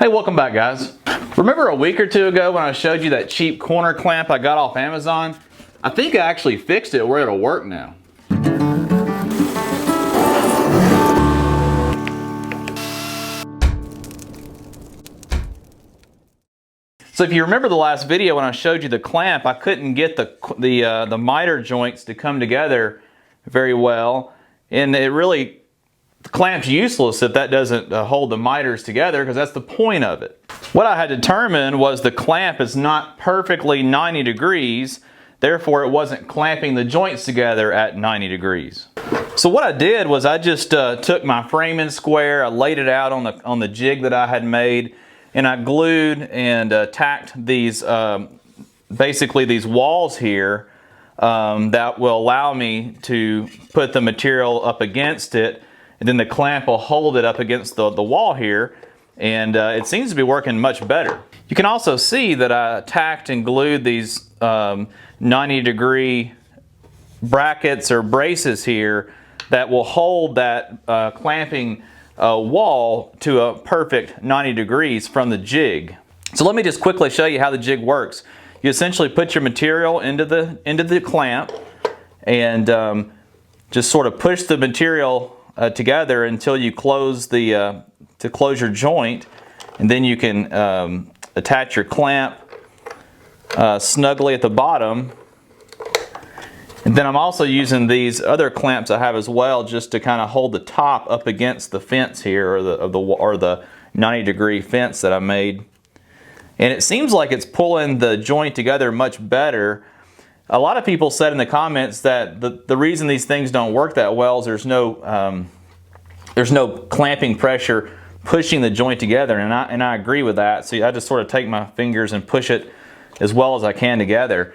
Hey, welcome back, guys. Remember a week or two ago when I showed you that cheap corner clamp I got off Amazon? I think I actually fixed it where it'll work now. So if you remember the last video when I showed you the clamp, I couldn't get the miter joints to come together very well, and the clamp's useless if that doesn't hold the miters together, because that's the point of it. What I had determined was the clamp is not perfectly 90 degrees, therefore it wasn't clamping the joints together at 90 degrees. So what I did was I just took my framing square, I laid it out on the jig that I had made, and I glued and tacked these, basically these walls here that will allow me to put the material up against it, and then the clamp will hold it up against the wall here, and it seems to be working much better. You can also see that I tacked and glued these 90-degree brackets or braces here that will hold that clamping wall to a perfect 90 degrees from the jig. So let me just quickly show you how the jig works. You essentially put your material into the clamp and just sort of push the material together until you close close your joint, and then you can attach your clamp snugly at the bottom. And then I'm also using these other clamps I have as well, just to kind of hold the top up against the fence here, or the 90-degree fence that I made. And it seems like it's pulling the joint together much better. A lot of people said in the comments that the reason these things don't work that well is there's no clamping pressure pushing the joint together, and I agree with that. So I just sort of take my fingers and push it as well as I can together.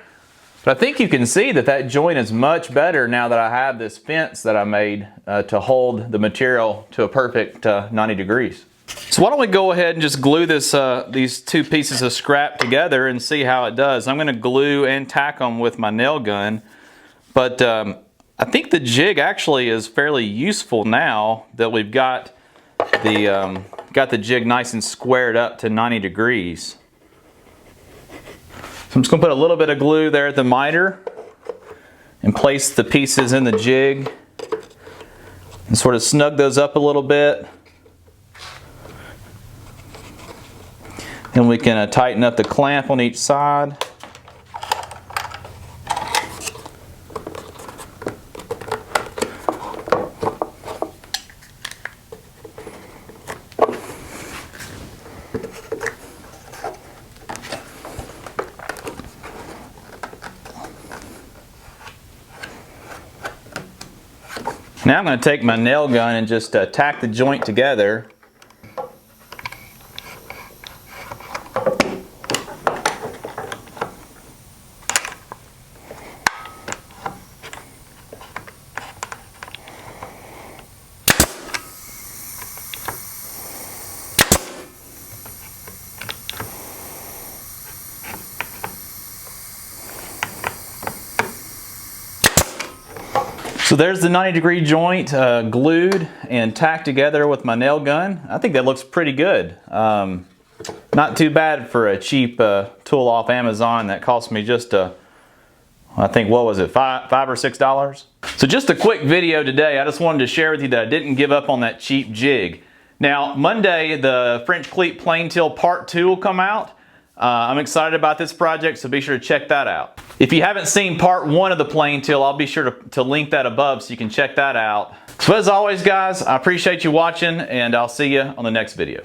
But I think you can see that joint is much better now that I have this fence that I made to hold the material to a perfect 90 degrees. So why don't we go ahead and just glue these two pieces of scrap together and see how it does. I'm going to glue and tack them with my nail gun, but I think the jig actually is fairly useful now that we've got the jig nice and squared up to 90 degrees. So I'm just going to put a little bit of glue there at the miter and place the pieces in the jig and sort of snug those up a little bit. Then we can tighten up the clamp on each side. Now I'm going to take my nail gun and just tack the joint together. So there's the 90-degree joint glued and tacked together with my nail gun. I think that looks pretty good. Not too bad for a cheap tool off Amazon that cost me just I think, what was it, $5 or $6? So just a quick video today. I just wanted to share with you that I didn't give up on that cheap jig. Now Monday, the French cleat plane till part 2 will come out. I'm excited about this project, so be sure to check that out. If you haven't seen part 1 of the plane till, I'll be sure to link that above so you can check that out. So as always, guys, I appreciate you watching, and I'll see you on the next video.